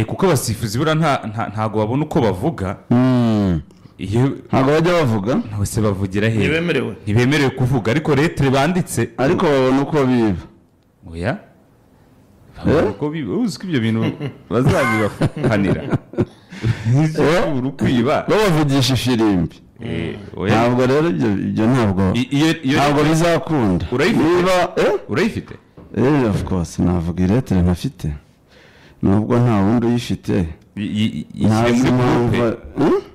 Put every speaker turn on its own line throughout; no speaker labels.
kuko abasifuzi bura ntago babona uko bavuga
ntago bajya bavuga
bose bavugira he
ntibemerewe
kuvuga ariko letre banditse
ariko babona uko biba
oya uko biba uzi ko ibyo bintu bazabibakanira urukwiba
babavugisha ifirimbi ntabwo rero ibyo ntabwo bizakunda
urayifite
of course navuga iletre ntafite nubwo nta wundi uyifite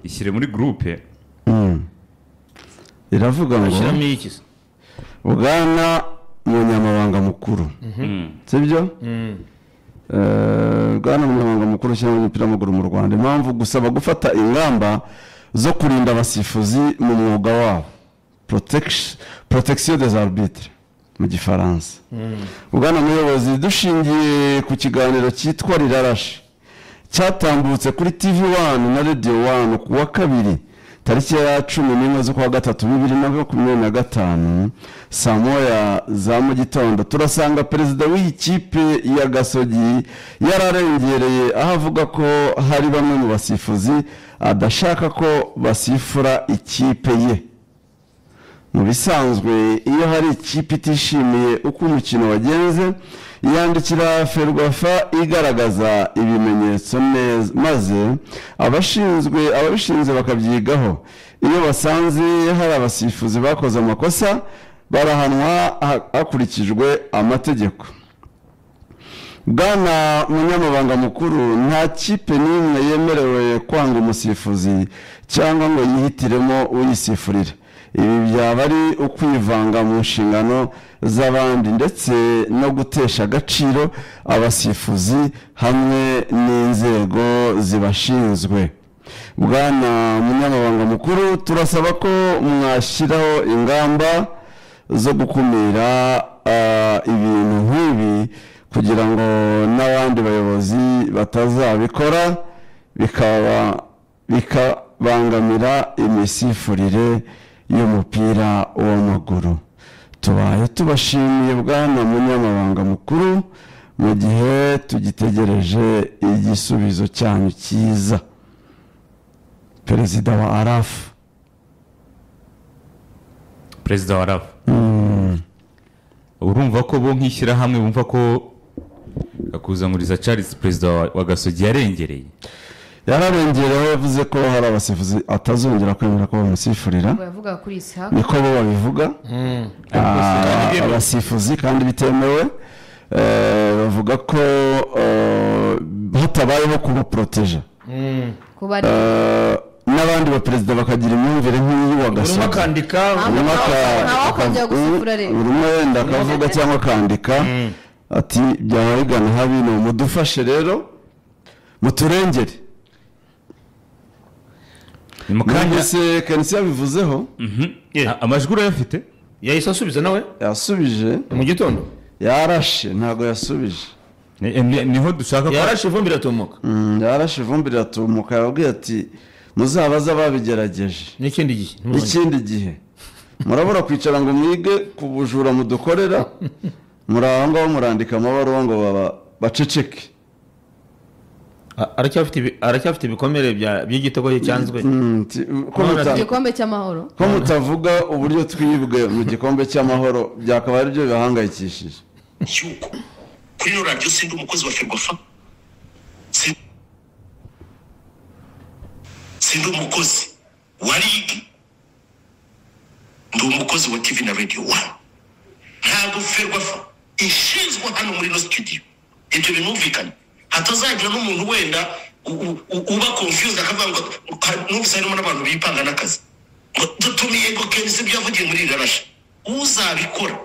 ishyire muri groupe
iravuga ngo Bwana Munyamabanga Mukuru sibyo Bwana Munyamabanga Mukuru cyangwa umupira w'amaguru mu Rwanda impamvu gusaba gufata ingamba zo kurinda abasifuzi mu mwuga wabo protection des arbitres mu gifaransa Bwana Muyobozi dushingiye ku kiganiro cyitwa Rirarashe cyatambutse kuri TV1 na Radio 1 ku wa kabiri tariki ya 11 z'ukwa gatatu 2025 saa moya za mu gitondo turasanga perezida w'ikipe ya Gasogi yararengereye aho avuga ko hari bamwe mu basifuzi adashaka ko basifura ikipe ye. Mu bisanzwe iyo hari ikipe itishimiye uko umukino wagenze yandikira Ferwafa igaragaza ibimenyetso neza maze ababishinzwe bakabyigaho. Iyo basanze hari abasifuzi bakoze amakosa barahanwa hakurikijwe amategeko. Bwana Munyamabanga Mukuru nta kipe n'imwe yemerewe kwanga umusifuzi cyangwa ngo yihitiremo uyisifurira. Ibi byaba ari ukwivanga mu nshingano z'abandi ndetse no gutesha agaciro abasifuzi hamwe n'inzego zibashinzwe. Bwana Munyamabanga Mukuru turasaba ko mwashyiraho ingamba zo gukumira ibintu nk'ibi kugira ngo n'abandi bayobozi batazabikora bikabangamira imisifurire y'umupira w'amaguru. Tubaye tubashimiye Bwana Munyamabanga Mukuru mu gihe tugitegereje igisubizo cyanyu cyiza. Perezida wa ARAF.
Perezida wa ARAF. Urumva ko bo nkishyira hamwe bumva ko akuzamuriza Charles perezida wa Gasogi yarengereye.
Yararengerewe yavuze ko hari abasifuzi atazongera kwemera ko bamusifurira.
Bavuga kuri Isaac.
Niko bo babivuga. Abasifuzi kandi bitemewe bavuga ko hatabayeho kubaproteja.
Kubari
n'abandi ba perezida bakagira imyumvire nk'iyi wa Gasogi. Urumwe wenda akavuga cyangwa akandika ati byabigana habi no mudufashe rero muturengere. Mukanya se Kensi yabivuzeho
amajwi urayafite
yahise asubiza nawe
yasubije
mu gitondo
yarashe ntago yasubije
niho dushaka ko
yarashe ivumbi ratumuka
yarashe ivumbi ratumuka yabwiye ati muzabaza babigerageje n'ikindi gihe murabura kwicara ngo mwige kubujura mudukorera muranga murandika amabaruwa ngo baceceke.
aracyafite ibikomere by'igitego cyanzwe
igikombe cy'amahoro
ko mutavuga uburyo twibwe mu gikombe cy'amahoro byakaba ari byo bihangayikishije.
Yuko kuri no radio sindi umukozi wa Ferwafa sindi umukozi wa League ndi umukozi wa TV na Radio 1 ntabwo Ferwafa ishinzwe hano muri no studio ibyo binumvikana hatazagira n'umuntu wenda uba confused akavuga ngo n'ubusari mu n'abantu bipanga n'akazi dutumiye ngo Kensi byavugiye muri Rirarashe uzabikora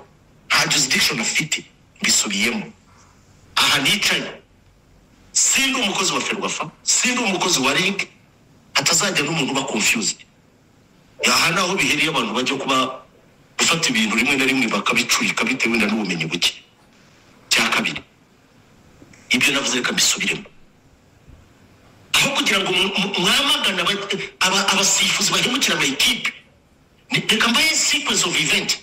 nta jurisdiction afite bisubiyemo. Aha nicaye sindi umukozi wa Ferwafa sindi umukozi wa League hatazagira n'umuntu uba confused. Aha naho biheriye abantu bajya kuba gufata ibintu rimwe na rimwe bakabicurika bitewe n'ubumenyi buke. Cya kabiri ibyo navuze reka bisubiremo aho kugira ngo mwamagana abasifuzi bahemukira ama equipe reka mbaye sequence of event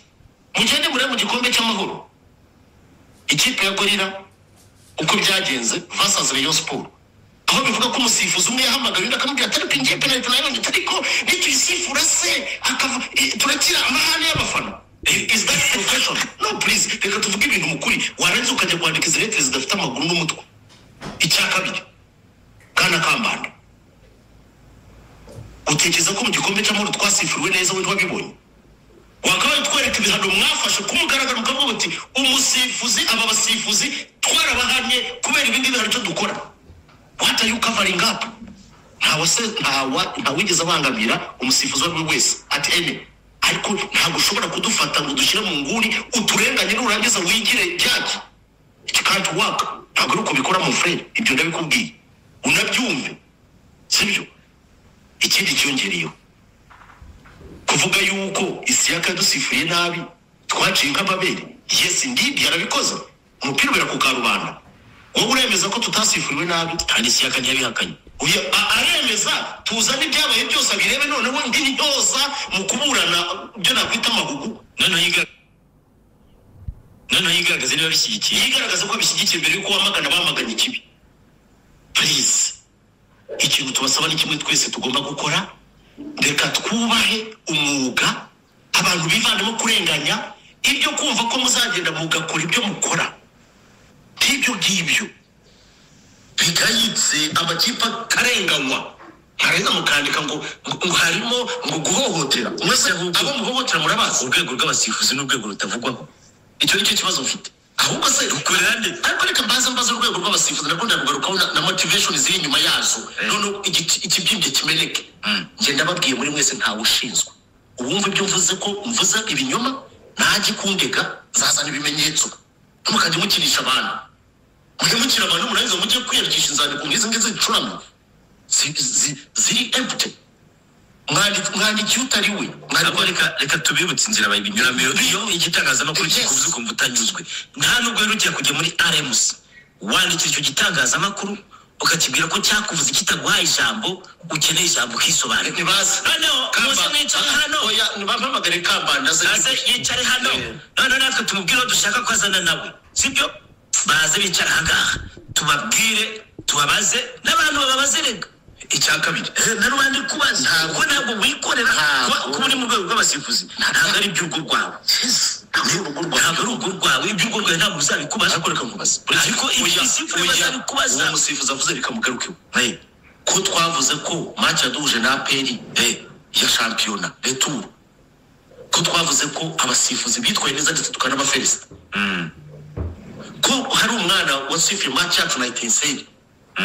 mugende muri mu gikombe cy'amahoro ikipe ya Gorilla uko byagenze versus Rayon Sport aho bivuga ko umusifuzi umwe yahamagaye undi akamubwira atari ko ingiye penalty nayo ariko n'ikisifura se akava turakira amahane y'abafana. Is that professional? No please, reka tuvuge ibintu mukuri. Waranze ukajya kwandika izi lettres zidafite amaguru n'umutwe. Icya kabiri kana Kambanda, utekereza ko mu gikombe cy'amahoro twasifuriwe neza we twabibonye? Wakabaye twereka ibihano mwafashe kumugaragara mukavuga uti umusifuzi aba basifuzi twarabahanye kubera ibindi bihano cyo dukora. What are you covering up? Ntawigeze abangamira umusifuzi we wese at any, ariko ntabwo ushobora kudufata ngo dushyire mu nguni uturenganye n'urangiza wigire judge. It can't work. Ntabwo ari uko bikora mu friend. Ibyo ndabikubwiye unabyumve, sibyo? Ikindi cyongereyo kuvuga yuko Isiyaka dusifuriye nabi twaciye nk'amabere. Yes indeed yarabikoze, umupira ubera ku karubanda. Wowe uremeza ko tutasifuriwe nabi kandi Isiyaka ntiyabihakanye. Uya aremeza tuzane ibyabaye byose abirebe noneho ndinyoza mu kuburana byo nakwita amahugu. None yigaragaza niba bishyigikiye, yigaragaza ko bishyigikiye mbere yuko wamagana bamaganye ikibi. Please, ikintu tubasaba ni kimwe twese tugomba gukora. Reka twubahe umwuga, abantu bivandemo kurenganya ibyo kumva ko muzagenda mugakora ibyo mukora. Ibyo ngibyo bigayitse amakipe karenganywa, harenga mukandika ngo harimo ngo guhohotera. Mwese abo muhohotera murabazi urwego rw'abasifuzi n'urwego rutavugwaho. Icyo nicyo kibazo mfite. Ahubwo se ukorera nde? Ariko reka mbaza urwego rw'abasifuzi nakunda kugarukaho na motivation ziri inyuma yazo. None ikibyimbye kimeneke. Ngenda babwiye muri mwese ntawe ushinzwe. Ubumva ibyo mvuze ko mvuza ibinyoma ntaje kundega zazana ibimenyetso. Mukajya mukinisha abantu. Mukira abantu murangiza mujye kwiyarikisha inzandiko ngize zicuramye. Ziri empty. Mwandiki utari we. Reka tubibutse inzira bayibinyuramo. Iyo igitangazamakuru kikuvuze ukumva utanyuzwe, nta nubwo wirukiye kujya muri RMC wandikira icyo gitangazamakuru ukakibwira ko cyakuvuze kitaguhaye ijambo, ukeneye ijambo kisobanura. Nibaza hano oya nibampamagare Kambanda aze yicare hano. None natwe tumubwire dushaka ko azana nawe, sibyo? Baze bicara hangaha tubabwire tubabaze n'abantu bababaze. Rega icya kabiri narubandi kubaza ntabwo wikorera kuba uri mu rwego rw'abasifuzi, ntabwo ari iby'urugo rwawe. Ntabwo ari urugo rwawe, iby'urugo rwawe ntabwo uzabikubaza. Ariko reka nkubaze, ariko ibisifuzi bazabikubaza. Uwo musifuzi avuze bikamugarukeho ko twavuze ko match yaduhuje na APR ya shampiyona retour, ko twavuze ko abasifuzi bitwaye neza ndetse tukanabafelicita, ko hari umwana wasifuye match yacu na Etincelle,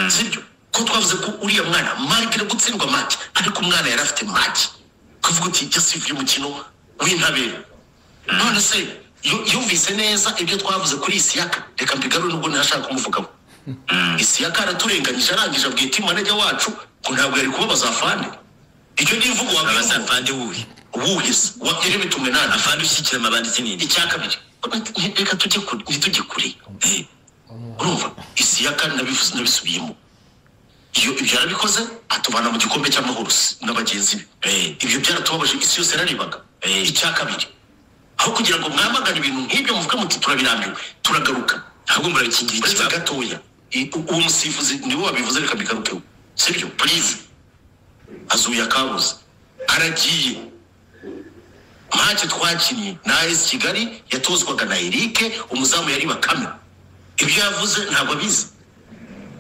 sibyo? Ko twavuze ko uriya mwana marikire gutsindwa match ariko umwana yari afite match, kuvuga uti yasifuye umukino w'intabera. None se yumvise neza ibyo twavuze kuri Isiyaka, reka mbigarure nubwo ntashaka kumuvugaho. Isiyaka araturenganyije arangije abwiye team manager wacu ko ntabwo yari kubabaza afande. Icyo nivuga wabaza afande wuhe wakire bitume nana afande ushyikira amabanditsi nini. Icya kabiri reka tujye kure. Urumva Isiyaka nabisubiyemo. Iyo ibyo yarabikoze atubana mu gikombe cy'amahoro n'abagenzi be. Ibyo byaratubabaje isi yose yararibaga. Icya kabiri aho kugira ngo mwamagane ibintu nk'ibyo muvuga muti turabirambiwe turagaruka, ntabwo murabikingira ikibazo gatoya. Uwo musifuzi nibo babivuze reka bigarukeho, sibyo? Please azuya kabuze aragiye. Match twakinnye na AS Kigali yatozwaga na Eric, umuzamu yari Bakame. Ibyo yavuze ntabwo abizi,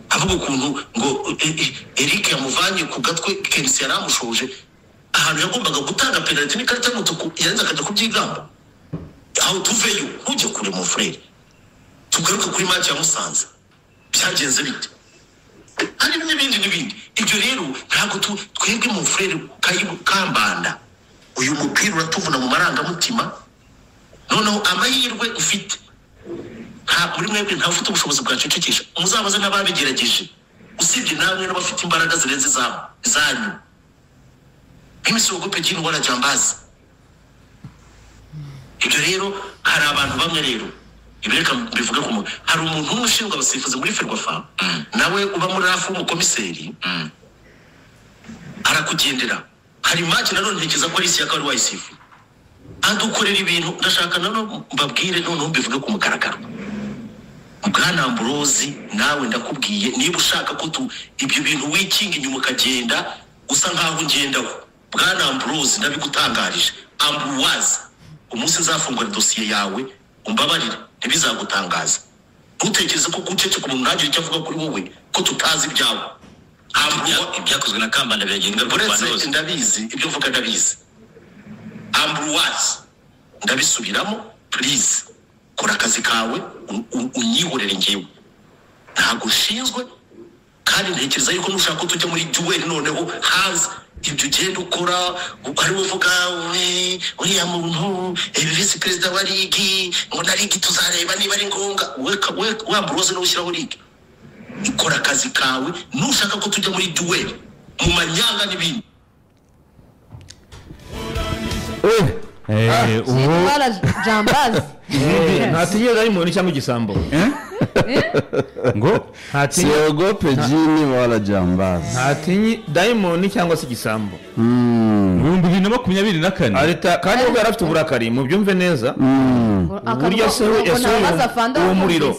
avuga ukuntu ngo Eric yamuvanye ku gatwe Kenisi yaramushoje ahantu yagombaga gutanga penalty n'ikarita y'umutuku yanze akajya kubyigamba. Aho tuveyo ntujye kure mu frere, tugaruka kuri match ya Musanze byagenze bite, hari n'ibindi. Ibyo rero ntabwo twebwe mu frere Kambanda uyu mupira uratuvuna mu marangamutima. Noneho amahirwe ufite muri mwebwe ntawe ufite ubushobozi bwacecekesha, muzabaze n'ababigerageje usibye namwe n'abafite imbaraga zirenze zanyu. Imisi wogope jini wala jambazi. Ibyo rero hari abantu bamwe rero ibireka bivuga ko hari umuntu umushinga abasifuzi muri Ferwafa nawe uba muri rafu w'umukomiseri arakugendera. Hari match nano ntekereza ko ari Isiyaka wari wayisifu adukorera ibintu ndashaka nano mbabwire none mbivuge ku mugaragaro. Bwana Ambrosi nawe ndakubwiye niba ushaka ko ibyo bintu wikinga inyuma ukagenda usa nkaho ngendaho. Bwana Ambrosi ndabigutangarije, Ambroise umunsi nzafungura dosiye yawe umbabarire ntibizagutangaza. Ntutekereze ko gucece ku muntu ntagire icyo avuga kuri wowe ko tutazi ibyawe. Ibyakozwe na Kambanda biragenga rwose. Ndabizi ibyo uvuga ndabizi. Ambroise ndabisubiramo, please kora akazi kawe unyihorere njyewe. Ntabwo ushinzwe kandi ntekereza yuko nushaka ko tujya muri duel noneho hanze ibyo ugenda ukora ari uvuga uriya muntu visi perezida wa ligi ngo na ligi tuzareba niba ari ngombwa. We Ambroise no ushyiraho ligi, ikora akazi kawe. Nushaka ko tujya muri duel mu manyanga n'ibindi
Wala jambazi.
Ntatinye Diamond cyangwa igisambo.
ngo
siogope jini wala jambazi.
Ntatinye Diamond cyangwa se igisambo.
mu 2024
Arita kandi ubwo yarafite uburakari mu byumve neza. Burya se uwo muriro.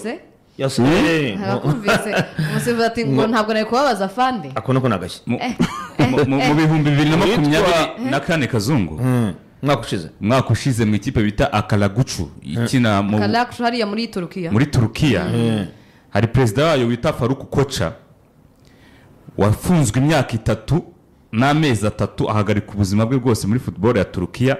Yasohoye.
Harakumvise. Umusifuzi ati ngo ntabwo nari kubabaza Fande.
Akono ko nagashye.
mu 2024 Kazungu. Mwaka ushize mu ikipe bita Akalagucu ikina mu
Akalagucu hariya muri Turukiya.
Muri Turukiya. Hari president wayo wita Faruk Kocha wafunzwe imyaka 3 n'amezi 3 ahagarika ubuzima bwe bwose muri football ya Turukiya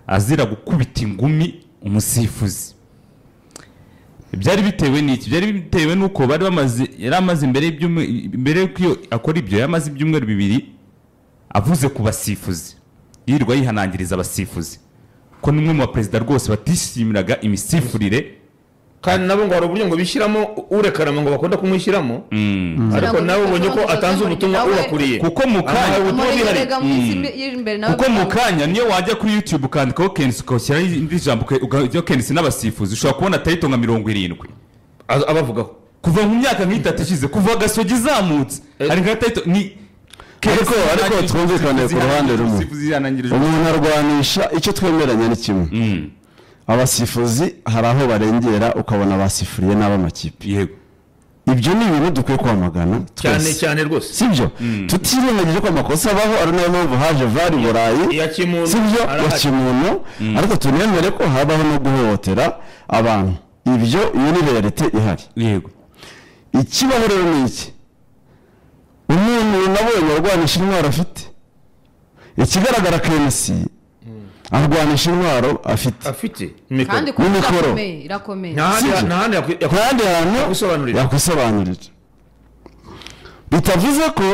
azira gukubita ingumi umusifuzi. Byari bitewe n'iki? Byari bitewe nuko bari yaramaze imbere y'uko akora ibyo yamaze ibyumweru 2 avuze ku basifuzi yirwa yihanangiriza abasifuzi ko nimwe mu president rwose batishimiraga imisifurire
kandi nabo ngo uburyo ngo bishyiramo urekarama ngo bakunda kumwishyiramo ariko nawe ubonye ko atanze ubutumwa ubakuriye
kuko mu kanya niyo wajya kuri YouTube ukandikaho Kensi ukoshyira indi jambo ujya Kensi n'abasifuzi ushobora kubona title nka 70
abavugaho
kuva mu myaka nk'itatu ishize kuva Gasogi zamutse hari nka title ni
ariko twumvikane ku ruhande rumwe umuntu arwanisha icyo twemeranya ni kimwe. Abasifuzi hari aho barengera ukabona basifuriye n'abamakipe.
Yego
ibyo ni ibintu dukwiye kwamagana
cyane rwose
sibyo. Tutirengagije ko amakosa abaho ari nayo mpamvu haje vari burayi sibyo ya kimuntu ariko tunemere ko habaho no guhohotera abantu. Ibyo iyo ni realite ihari.
Yego
ikibaho rero ni iki? Umuntu nabonye arwanisha intwaro afite. Ikigaragara Kensi arwanisha intwaro afite
kandi ku mikoro irakomeye.
Ntahandi
yakusobanurira. Bitavuze ko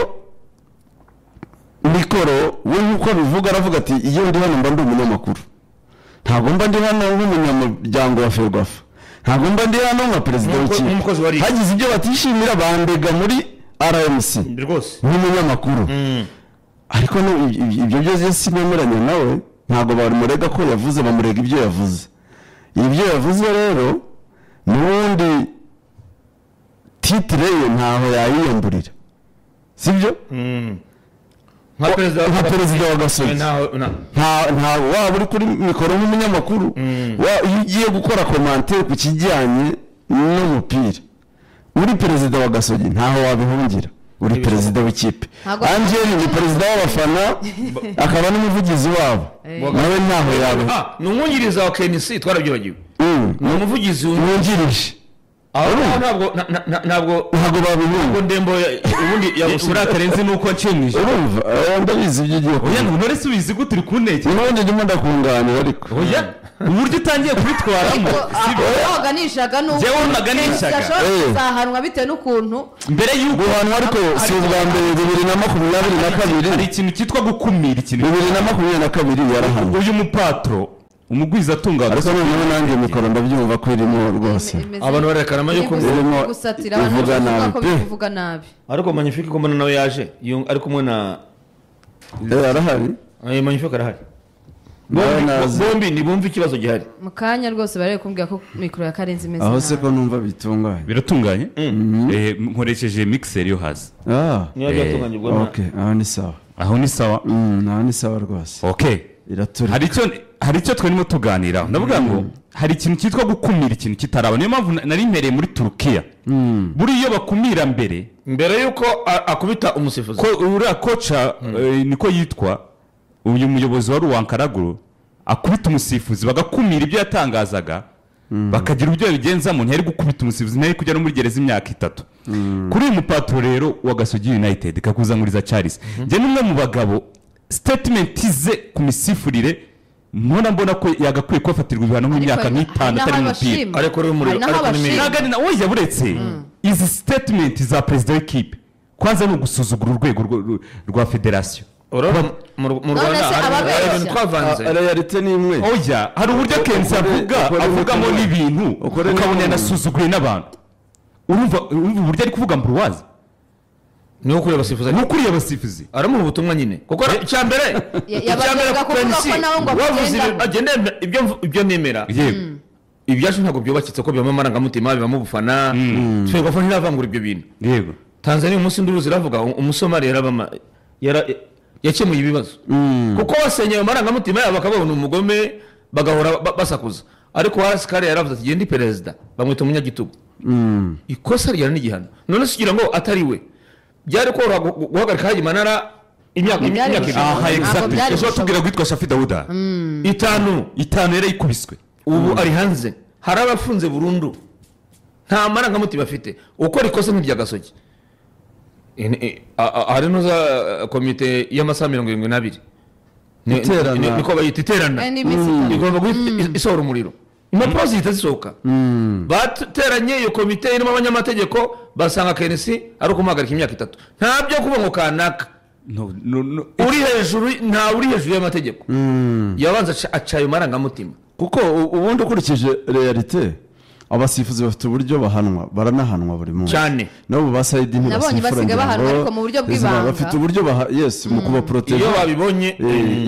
mikoro we nkuko bivuga aravuga ati iyo ndi hano mba ndi umunyamakuru. Ntabwo mba ndi hano nk'umunyamuryango wa Ferwafa. Ntabwo mba ndi hano nka perezida w'ikipe. Hagize ibyo batishimira bandega muri RMC
rwose
nk'umunyamakuru. Ariko ibyo byose sinemeranya nawe. Ntabwo bamurega ko yavuze, bamurega ibyo yavuze. Ibyo yavuze rero n'ubundi titre ye ntaho yayiyamburira sibyo.
nka
perezida wa Gasogi nta waba uri kuri mikoro nk'umunyamakuru ugiye gukora commentaire ku kijyanye n'umupira uri perezida wa Gasogi ntaho wabihungira. Uri perezida w'ikipe. Angel ni perezida w'abafana akaba n'umuvugizi wabo. Nawe ntaho yabe.
N'umwungiriza wa KNC twarabyibagiwe. N'umuvugizi
wungirije.
Ntabwo
babihunga.
Ndembo ubundi
urakarenze nuko ncemije.
Urumva ndabizi ibyo ugiye.
Oya none subizi gute uri kuneke.
N'ubundi ndimo ndakunganira ariko.
Oya uburyo utangiye kubitwaramo
waganishaga nuko
jewe unaganishaga
zahanwa bitewe n'ukuntu
mbere y'uko
guhanwa ariko si ubwa mbere 2022
hari ikintu cyitwa gukumira ikintu
2022 yarahanwe.
Uyu mupatro umugwiza atunga
ariko noneho nanjye mikoro ndabyumva ko irimo rwose
abantu barekarama yuko
gusatira abantu kuvuga nabi
ariko Magnifique ko mbona nawe yaje ari kumwe na
arahari
Magnifique arahari. Bombi ni bumva ikibazo gihari
mukanya rwose bareye kumbwira ko mikoro ya Karenzi imeze
aho se ko numva bitunganye
biratunganye nkoresheje mixer yo hasi
niyo byatunganye bwo
okay aho ni sawa
aho ni sawa
rwose
okay hari icyo twarimo tuganira ndavuga ngo hari ikintu cyitwa gukumira ikintu kitaraba. Niyo mpamvu nari mpereye muri Turukiya. Buri iyo bakumira mbere
yuko akubita umusifuzi
ko uriya koca niko yitwa uyu muyobozi wa Ruwankaraguru akubita umusifuzi bagakumira ibyo yatangazaga bakagira ibyo bigenzamo ntiyari gukubita umusifuzi ntiyari kujya no muri gereza imyaka 3 kuri uyu mupatro rero wa Gasogi United kakuzanguriza Charles njye n'umwe mu bagabo statement ze ku misifurire mbona ko yagakwiye kwafatirwa ibihano mu myaka 5 atari mupira
ariko rero muri
nagani na oya buretse izi statement za president w'ikipe kwanza no gusuzugura urwego rwa federation
mu Rwanda twavanze
realite ni imwe
oya hari uburyo Kenza avugamo n'ibintu ukabona nasuzuguye n'abantu urumva uburyo ari kuvuga Mbruwazi
niho kuri abasifuzi aramuha ubutumwa nyine kuko icyambere wavuze ibyo nemera ibyacu ntabwo byubakitse ko bibamo amarangamutima bibamo ubufana twebwe ko ntiravangura ibyo bintu
yego
Tanzania umunsi nduruzi ravuga umusomali yakemuye ibibazo kuko wasenye amarangamutima yabo bakabona umugome bagahora basakuza ariko Wasikare yaravuze ati genda perezida bamwita umunyagitugu ikosa ryari n'igihano none sigira ngo atari we byari ko guhagarika Haji Manara imyaka
exactly cyo tubwira gwitwa Shafi Dauda 5 yari ikubiswe
ubu ari hanze hari abafunze burundu nta marangamutima bafite uko rikosa nk'irya Gasogi hari no za komite y'amasaha 72 niko bayita iterana igomba gusohora umuriro impapuro zitazisohoka bateranye iyo komite irimo abanyamategeko basanga Kenesi ari kumuhagarika imyaka 3 ntabyo kuba ngo kanaka uri hejuru y'amategeko yabanza acayo marangamutima
kuko ubundi ukurikije realite abasifuzi bafite uburyo baranahanwa buri munsi
cyane
nabo basayidi
nabonye basiga bahanwa ariko mu buryo bw'ibanga
bafite uburyo mu kuba protege
iyo babibonye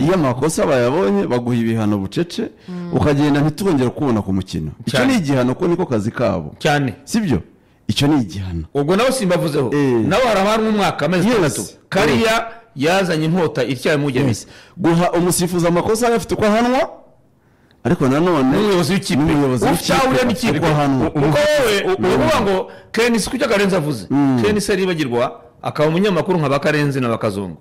iyo amakosa bayabonye baguha ibihano bucece ukagenda ntitwongera kubona ku mukino icyo ni igihano ko niko kazi kabo
cyane
sibyo icyo ni igihano
ubwo nabo simbavuzeho nabo harabanwa umwaka amezi 3 kariya yazanye inkota ityaye mu gemisi
guha umusifuzi amakosa afite uko ahanwa ariko nanone
umuyobozi w'ikipe ufite n'ikipe hano uko wowe uvuga ngo Kenisi kujya Karenzi avuze Kenisi aribagirwa akaba umunyamakuru nka Bakarenzi na Bakazungu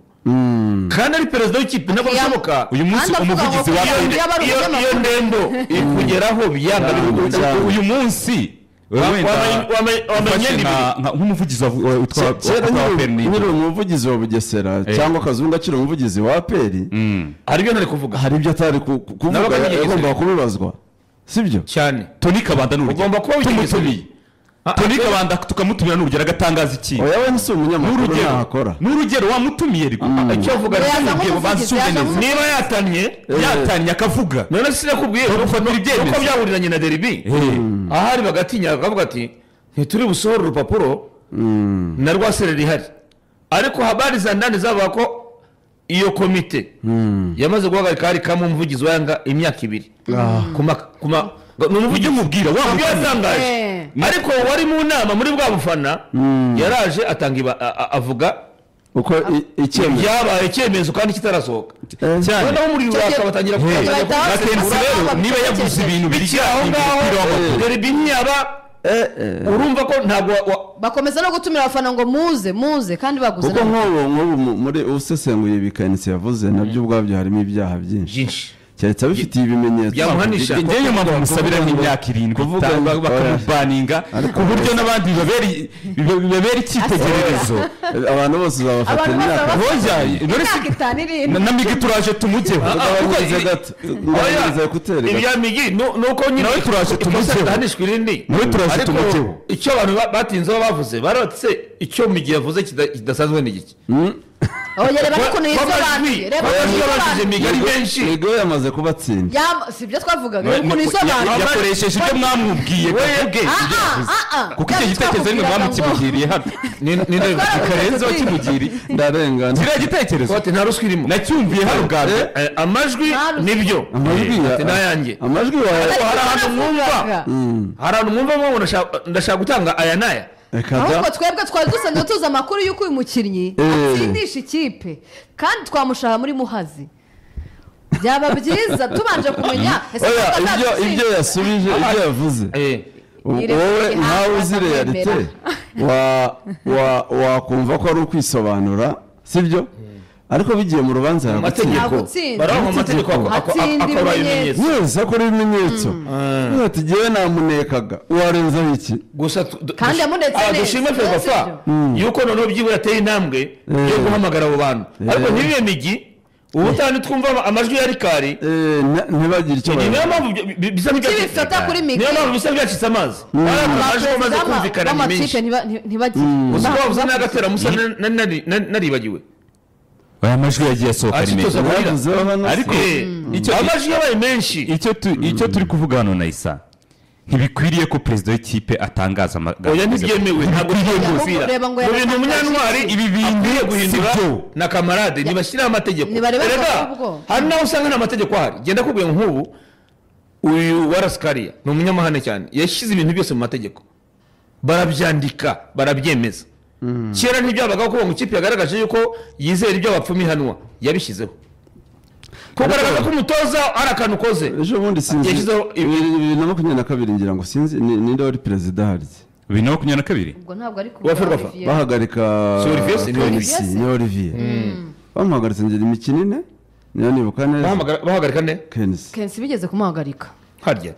kandi ari perezida w'ikipe nabo bishoboka
uyu munsi umuvugizi wa
iyo ndembo ikugeraho byanga
uyu munsi nk'umuvugizi wa
umuvugizi wa Bugesera cyangwa Kazungu akiri umuvugizi wa Peri
hari ibyo ntari kuvuga
hari ibyo atari kuvuga agomba kubibazwa sibyo
cyane
Tony Kabanda
ugomba kuba
witumutumiye Tony Kabanda tukamutumira n'urugero agatangaza iki
oya we si umunyamakuru ntakora
n'urugero wamutumiye riko
icyo avuga niba yatanye akavuga none sinakubwiye uko byahuriranye na Derby ahari bagatinya akavuga ati ntituri busohora urupapuro na rwaserera ihari ariko habari za ndani zavuga ko iyo komite yamaze guhagarika hari kamwe umuvugizi wa Yanga imyaka 2 n'umuvugizi mubwira wamutangaje ariko wari mu nama muri bwa bufana yaraje atanga avuga
uko
icyemezo kandi kitarasohoka
cyane
no muri rwaka batangira
Kenzi rero niba yavuze ibintu biri
aho ngaho Derby ntiyaba urumva ko ntabwo
bakomeza no gutumira abafana ngo muze kandi baguze
kuko nk'ubu muri usesenguye bikanitse yavuze nabyo ubwabyo harimo ibyaha byinshi cyahita bifitiye ibimenyetso
byamuhanisha
njye nyuma bamusabira n'imyaka 7 bakamubaninga ku buryo n'abandi bibabera icyitegererezo
abantu bose uzabafata imyaka
na Migi turaje tumujyeho
ibya Migi nuko nyine
nawe turaje tumujyeho
hanishwa irindi
nawe turaje tumujyeho
icyo abantu batinzeho bavuze baratse icyo Migi yavuze kidasanzwe n'igiki
oya reba ukuntu yisobanuye reba
ukuntu Migi ari benshi
Migi yamaze kubatsinda
sibyo twavugaga ukuntu yisobanuye
yakoresheje ibyo mwamubwiye kuko icyo gitekerezo nimwe mwamukimugiriye hano ni Karenzi wakimugiriye
ndarengana
kiriya gitekerezo
ati nta ruswa irimo
nacyumviye hano bwaje
amajwi nibyo ati nayanjye
amajwi
hari ahantu mwumva ngo ndashaka gutanga aya naya
ahubwo twebwe twari dusanzwe tuzi amakuru y'uko uyu mukinnyi atsindisha ikipe kandi twamushaha muri Muhazi byaba byiza tubanje kumenya
ibyo yasubije ibyo yavuze wowe ntawe uzi realite wakumva ko ari ukwisobanura sibyo ariko bigiye mu rubanza
baraho amategeko akora ibimenyetso
yose akora ibimenyetso ati jyewe namunekaga warenzaho iki
gusa
kandi yamunetse neza
dushime Ferwafa yuko noneho byibura ateye intambwe yo guhamagara abo bantu ariko ntibibe migi ubutani twumva amajwi ya Rikari
ntibagire icyo
niyo mpamvu bisa byacitse amazi amajwi amaze kumvikana ni menshi
ntibagire
gusa bavuze n'agatera musa naribagiwe
aya majwi yagiye asohoka ari menshi ariko
amajwi yabaye menshi
icyo turi kuvuga hano na Isa ntibikwiriye ko perezida w'ikipe atangaza amagambo
oya ntibyemewe ntabwo biri mu bintu umunyantwari ibi bintu guhindura na kamarade nibashyiraho amategeko hari naho usanga nta mategeko ahari genda kubwiye nk'ubu uyu wa Raskariya ni umunyamahane cyane yashyize ibintu byose mu mategeko barabyandika barabyemeza kera ntibyabagaho ko mu kipe yagaragaje yuko yizera ibyo abapfumi hanwa yabishyizeho kugaragaza ko umutoza ari akantu koze
ejo bundi sinzi 2022 ngira ngo sinzi ninde wari perezida harya
2022
ubwo ntabwo ari
bahagarika Olivier bamuhagaritse ngera imikino ine niyo nibuka neza
bahagarika ne
Kensi bigeze kumuhagarika
harya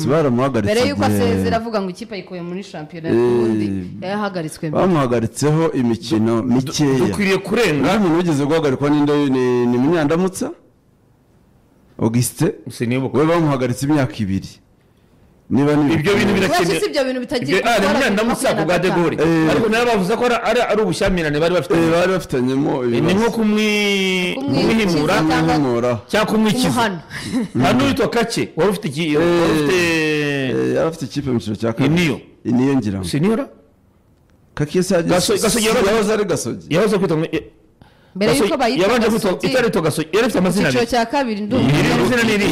baramuhagaritse
mbere yuko asezera avuga ngo ikipe ayikuye muri shampiyona y'ubundi yahagaritswe
bamuhagaritseho imikino mikeya
dukwiriye kurenga
umuntu wigeze guhagarikwa n'inde ni Munyandamutsa Auguste we bamuhagaritse imyaka 2 niba
ibyo bintu birakenewe
ibyo bintu bitagira
Munyandamutsa ku bwa De Gaulle ariko nayo bavuze ko ari ubushyamirane bari
bafitanyemo
ni nko kumwihimura cyangwa kumwikiza hano witwa Kake wari ufite
yari afite ikipe mu cyiciro cya kabiri niyo ngira
seniora
Kake Gasogi yahoze ari Gasogi
yahoze kwitwa
mbere yuko bayitwa
itarito Gasogi yarafite amazina
cyiciro cya kabiri ndumva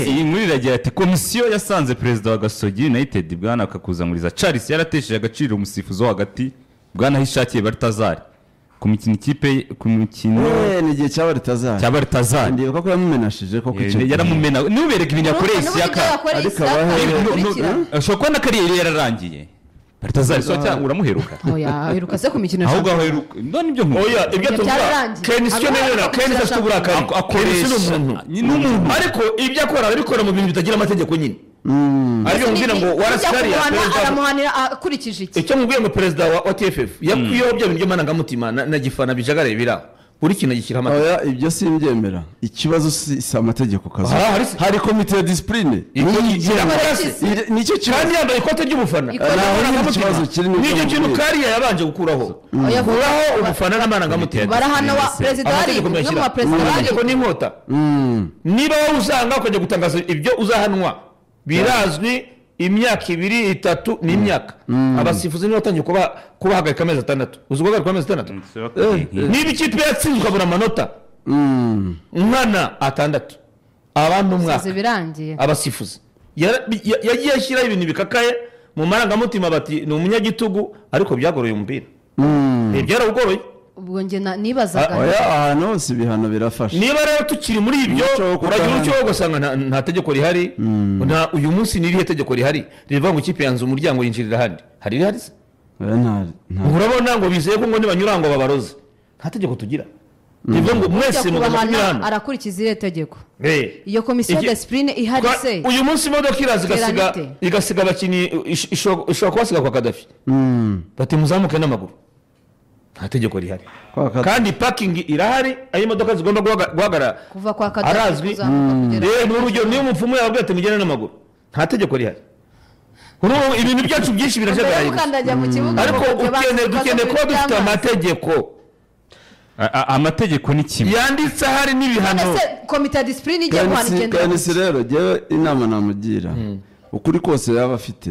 iyi nkuru iragira ati komisiyo yasanze perezida wa Gasogi United bwana akakuzamuriza Charles yaratesheje agaciro umusifuzi wo hagati bwana hishakiye Bartazari ku mukino
ni igihe cya Bartazari
ndibuka
ko yamumenashije ko
yaramumena nubereka ibintu yakoresha
ariko
ashobora kuba na kariyeri yararangiye Bartazari so cyangwa uramuheruka
oya heruka se ku mikino
ahubwo aheruka none ibyo nkuru
oya ibyo tuvuga Kenisi nera Kenisi afite uburakari akoresha n'umuntu ariko ibyo akora arabikora mu bintu bitagira amategeko nyine ariko mbwira ngo Waraskariya
aramuhanira akurikije iki
icyo mbwiye ngo perezida wa TFF yakuyeho byo bintu by'amarangamutima na gifana bijagare biraho buri kintu gishyira amategeko
oya ibyo simbyemera ikibazo si amategeko kazo hari komite ya discipline
nicyo kandi yambaye ikote ry'ubufana
ikibazo kiri
n'icyo kintu Kariya yabanje gukuraho ubufana n'amarangamutima
barahana wa perezida ari umwe mu perezida
amategeko n'inkota niba wowe usanga ukajya gutangaza ibyo uzahanwa birazwi imyaka 2 3 n'imyaka abasifuzi nibo batangiye kubahagarika amezi 6 uzuguhagarika amezi 6 niba ikipe yatsinzwe abura amanota umwana 6 abantu umwaka abasifuzi yagiye ashyiraho ibintu bikakaye mu marangamutima bati ni umunyagitugu ariko byagoroye umupira byaragoroye
ubwo nge nibazaga
ahantu hose ibihano birafasha
niba rero tukiri muri ibyo uragira icyo ugasanga nta tegeko rihari uyu munsi n'irihe tegeko rihari rivuga ngo ikipe yanze umuryango yinjirira ahandi hari rihari se urabona ngo bizeye ko ngo nibanyura ngo babaroze nta tegeko tugira rivuga ngo mwese mugomba kunyura hano
arakurikiza irihe tegeko iyo komisiyo ya disipurine ihari se
uyu munsi imodoka iraza igasiga abakinnyi ishobora kubasiga kwa Kadafi bati muzamuke n'amaguru nta tegeko rihari kandi parking irahari aho imodoka zigomba guhagarara
kuva kwa Kadafi
arazwi n'urugero niyo umupfumu yababwiye ati mugende n'amaguru nta tegeko rihari ibintu byacu byinshi birajagaraye ariko dukeneye kuba dufite amategeko
amategeko ni kimwe
yanditse ahari n'ibihano
komite ya disipurine igiye guhana igendera
Kanisi rero jyewe inama namugira ukuri kose yaba afite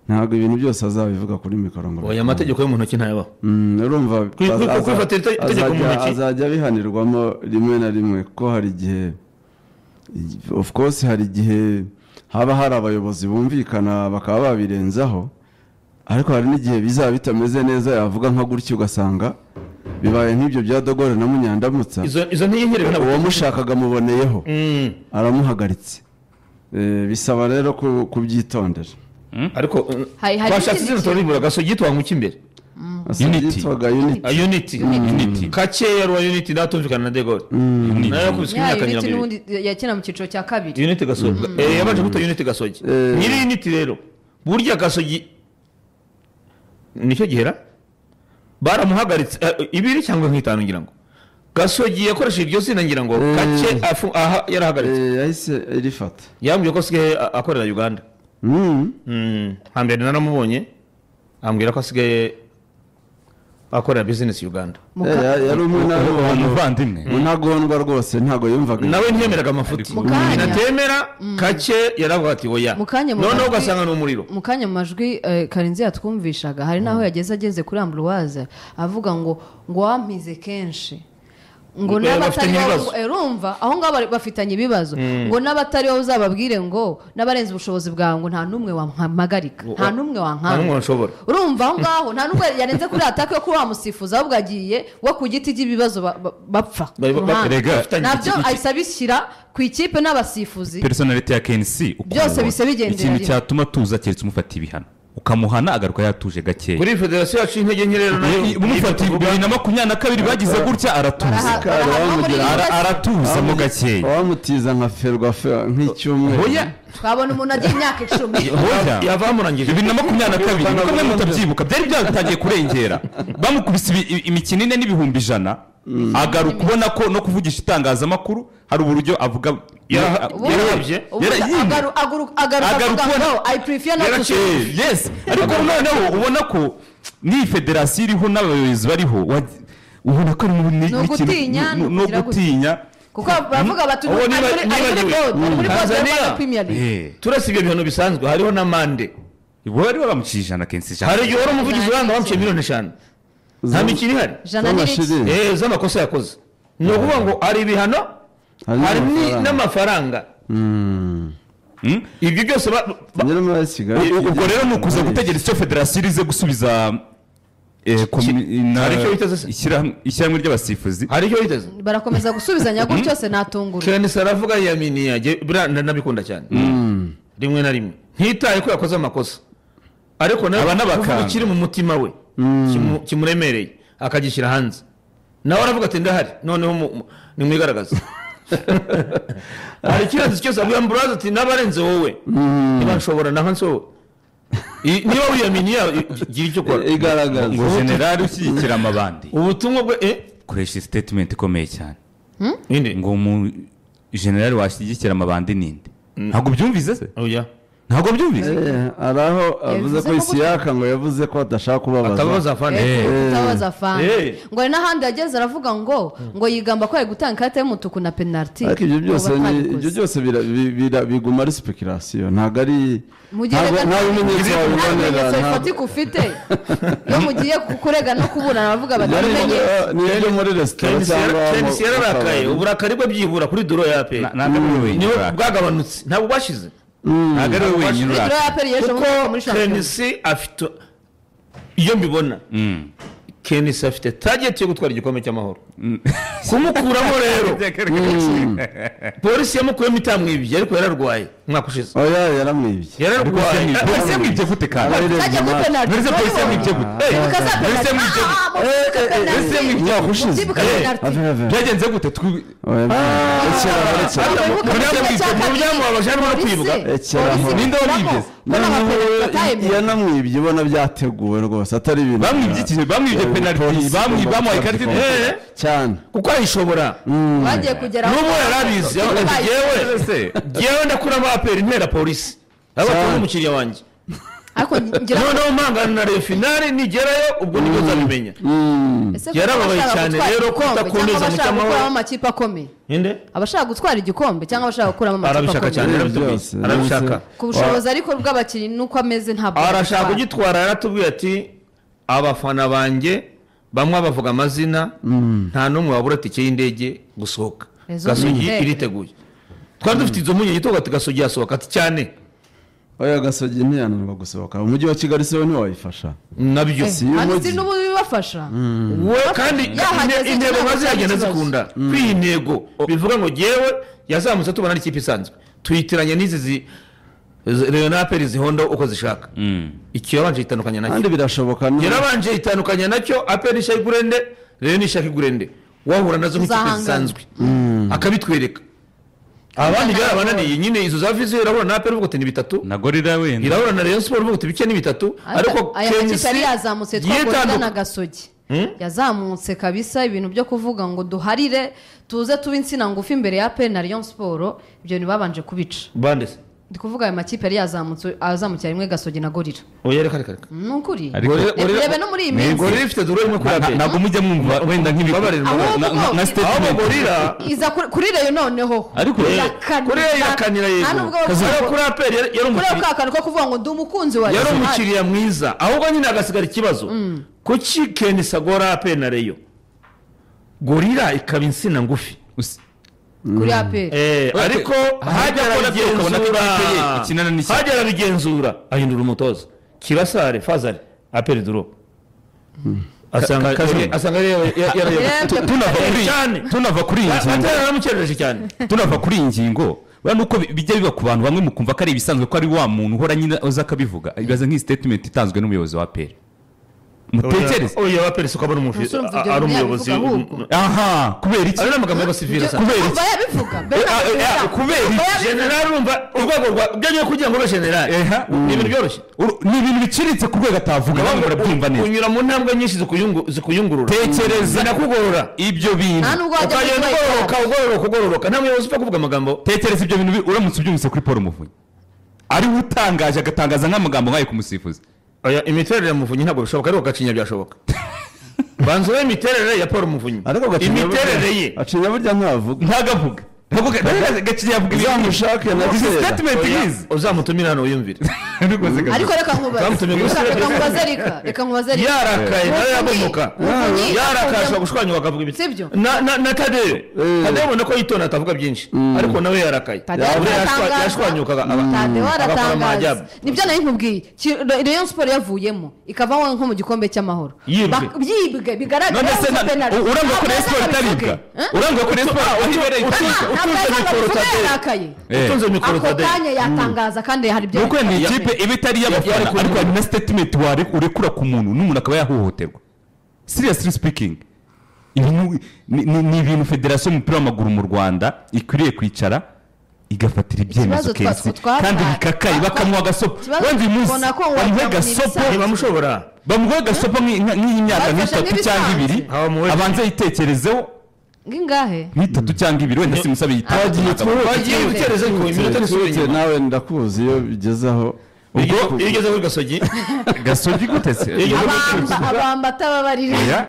ntabwo ibintu byose azabivuga kuri mikoro ngo
oya amategeko yo mu ntoki ntayabaho
urumva
kwifatira itegeko mu ntoki
azajya bihanirwamo rimwe na rimwe ko hari igihe of course hari igihe haba hari abayobozi bumvikana bakaba babirenzaho ariko hari n'igihe bizaba bitameze neza yavuga nka gutyo ugasanga bibaye nk'ibyo bya Dogore na Munyandamutsa
izo ntiyiherewe nabo
uwamushakaga muboneyeho aramuhagaritse bisaba rero kubyitondera
ariko twashatse izina turibura Gasogi twanguka imbere Unity kakeya rwa Unity ndatumvikana na Degore nayo kubiswe imyaka
n'ubundi yakina mu cyiciro cya kabiri
Unity Gasogi yabaje guta Unity Gasogi nyiri Unity rero burya Gasogi nicyo gihera baramuhagaritse ibiri cyangwa nk'itanu ngira ngo Gasogi yakoresheje iryo zina ngira ngo kake aha yarahagaritse
yahise irifata
yambwiye ko asigaye akorera Uganda hambere naramubonye ambwira ko asigaye akorera business Uganda
yari
umuvandimwe
ntagondwa rwose ntago yumvaga
nawe ntiyemeraga amafuti natemera kake yaravuga ati oya noneho ugasanga n'umuriro
mukanya mu majwi Karinzi yatwumvishaga hari naho ageze kuri Ambroise avuga ngo wampize kenshi ngo n'abatari urumva aho ngabo bafitanye ibibazo ngo n'abatari wo uzababwire ngo n'abarenze ubushobozi bwawe ngo nta numwe wampagarika nta numwe wankanga urumva aho ngaho nta numwe yarenze kuri atake yo kuba wamusifuza ahubwo agiye wo ku giti cy'ibibazo bapfa nabyo ayisabishyira ku ikipe n'abasifuzi
personality ya KNC
byose bise bigendera
ikintu cyatuma tuza keretse umufata ibihano ukamuhana agaruka yatuje gakeya
kuri federasiyo yacu intege nke rero
umufata 2022 bagize gutya aratuza mu gakeya
wamutiza nka Ferwafa nk'icyumwe
twabona umuntu agiye imyaka 10
yavamurangije
2022 nuko mwe mutabyibuka byari byatangiye kurengera bamukubise imikino ine n'ibihumbi 100 agaruka ubona ko no kuvugisha itangazamakuru hari uburyo avuga
yarabye
I prefer not to
yes ariko noneho ubona ko ni federasiyo iriho n'abayobozi bariho ubona ko no gutinya
kuko bavuga bati muri Premier League
turasi ibyo bintu bisanzwe hariho na mande
bari bamucije na kenshi
hari igihe wari umuvugizi wanga bamuciye miliyoni 5 nta mikino ihari z'amakosa yakoze ni ukuvuga ngo hari ibihano hari n'amafaranga ibyo byose
ubwo rero ni ukuza gutegereza icyo federasiyo irize gusubiza ishyirahamwe ry'abasifuzi
hari icyo yiteze
barakomeza gusubizanya gutyo cyose natungura
Kenisa aravuga yaminiya nabikunda cyane rimwe na rimwe ntitaye ko yakoze amakosa ariko nawe kiri mu mutima we kimuremereye akagishyira hanze nawe aravuga ati ndahari noneho nimwigaragaza hari ikibazo cyose abwiye Ambroise ati n'abarenze wowe ntibashobora naho nsowe niba wiyaminiye gira icyo ukora
igaragaza
ngo generali ushyigikira amabandi
ubutumwa bwe
koresha statement ikomeye cyane ngo mu generali washyigikira amabandi ninde ntabwo byumvise se
oya
ntabwo byumvise
araho avuze ko Isiyaka ngo yavuze ko adashaka kubabaza
ngo n'ahandi yageze aravuga ngo yigamba ko ari gutanga ikarita y'umutuku na penalty
ariko ibyo byose biguma ari speculation ntabwo ari nta bimenyetso wabibonera
nta ufite iyo mugiye kurega no kuburana bavuga batamenye
niyo muri restaurant cyangwa
Chelsea yararakaye uburakari bwe byibura kuri duro ya APR niyo bwagabanutse ntabwo bashize
ntabwo ari we wenyine
kuko Kenisi afite iyo mbibona Kenisi afite target yo gutwara igikombe cy'amahoro kumukuramo rero polisi yamukuyemo itamwibye ariko yararwaye mwaka ushize
oya yaramwibye
polisi yamwibye gute kandi polisi yamwibye gute
mwaka ushize
byagenze gute ninde wamwibye
yanamwibye ubona byateguwe rwose atari ibintu
bamwibye penalty bamuhaye ikarita
cyane
kuko ayishobora
bagiye kugera
n'ubu yarabizi yewe ndakuramo APR intera polisi abatuma umukiriya wanjye
ariko ngira
noneho mpangana na finale nigerayo ubwo nibwo uzabimenya yarababaye cyane rero ko utakomeza mu cyamahoro
amakipe akomeye
inde
abashaka gutwara igikombe cyangwa abashaka gukuramo amakipe
arabishaka cyane arabishaka
ku bushobozi ariko bw'abakinnyi nuko ameze ntabwo
arashaka kugitwara yaratubwiye ati abafana banjye bamwe bavuga amazina nta numwe wabura tike y'indege gusohoka Gasogi iriteguye twari dufite izo munye gito gati Gasogi yasohoka ati cyane
oya Gasogi ntiyananirwa gusohoka umujyi wa Kigali se ntiwayifasha
nabyo
kandi n'ubu bibafasha
we kandi intego maze yagenda zikunda kwiha intego bivuga ngo jewe yazamutse tubona n'ikipe isanzwe tuyitiranye n'izi Leonaperi zihondo uko zishaka icyo yabanje itandukanya nacyo
kandi birashoboka
yarabanje itandukanya nacyo aperi shayigurende rero ni shakigurende wahura nazo nk'ikipe zisanzwe akabitwereka abandi byarabananiye nyine izo za viziyo irahura na aperi uvuga ati ni bitatu
na gorira wenda
irahura na Rayon Sport uvuga ati bike ni bitatu ariko
aya makipe yari yazamutse twagorira na Gasogi yazamutse kabisa ibintu byo kuvuga ngo duharire tuze tuba insina ngufi imbere ya aperi na Rayon Sport ibyo ni babanje kubica
bande
ndi kuvuga ayo makipe yari azamukira rimwe Gasogi na gorira
oya reka
nukuri
rebe
no muri iyi minsi
gorira ifite duro rimwe kuri aperi
ntabwo mujya mwumva wenda
na
statement
gorira
iza kuri reyo noneho
ariko
kuri yakanira yego kuri aperi yari
umukiriya kuri akantu ko kuvuga ngo ndi umukunzi wa
yari umukiriya mwiza ahubwo nyine agasigara ikibazo kuki Kenisa gora aperi na reyo gorira ikaba insina ngufi
kuri aperi
ariko hajya bigenzura ahindura umutoza Kirasare Fazari aperi duro asanga
tunava kuri iyi ngingo tunava kuri iyi ngingo bano uko bijya biba ku bantu bamwe mukumva ko ari ibisanzwe ko ari wa muntu uhora nyine uza akabivuga ibaza nk'iyi statement itanzwe n'umuyobozi wa aperi mutekereze
oya aperi siko abona umuyobozi ari umuyobozi
aha kubera iki
ari n'amagambo y'abasivili
kubera iki
kubera iki
general urumva urwego rwa byanyu kugira ngo ube general ni ibintu byoroshye
ni ibintu biciritse ku rwego atavuga bamwe barabyumva neza
kunyura mu ntambwe nyinshi zikuyungurura
tekereza
nakugorora
ibyo bintu
ukagenda ugororoka nta muyobozi upfa kuvuga amagambo
tekereza ibyo bintu uramutse ubyumvise kuri Paul Muvunyi ariwe utangaje agatangaza nk'amagambo nk'ayo ku musifuzi
oya imiterere ya Muvunyi ntabwo bishoboka ariko gacinya byashoboka banzwe imiterere ya Paul Muvunyi imiterere ye
acinya burya ntavuga
ntagavuga gacinya yavuga
uzamushake na
statement is
uzamutumira hano uyumvire
ariko reka nkubaze
yarakaye nawe yabomoka yarakaje gushwanya bakavuga ibiti na Tadeo ubona ko yitonda atavuga byinshi ariko nawe yarakaye yashwanyukaga
agakora amajyaba nibyo nari nkubwiye Rayon Sport yavuyemo ikavaho nko mu gikombe cy'amahoro byibwe bigaragara
uranga ko Rayon Sport itaribwa uranga ko Rayon Sport ahibere itaribwa
utunze mikoro Tadeo
akanya yatangaza kandi hari byo
nuko ni ikipe iba itari y'abafana ariko hari na statement urekura ku muntu n'umuntu akaba yahohoterwa seriously speaking ni ibintu federasiyo y'umupira w'amaguru mu Rwanda ikwiriye kwicara igafatira ibyemezo kenshi kandi bikakaye bakamuha agasopo wenda uyu munsi bamuha agasopo bamuha agasopo nk'imyaka nk'itatu cyangwa ibiri abanza yitekerezeho
ngingahe
nk'itatu cyangwa ibiri wenda simusabe
wagiye utereza ko iminota n'isubire
nawe ndakuzi iyo bigezaho
iyo ugeze kuri Gasogi
gute se
abamba atababarira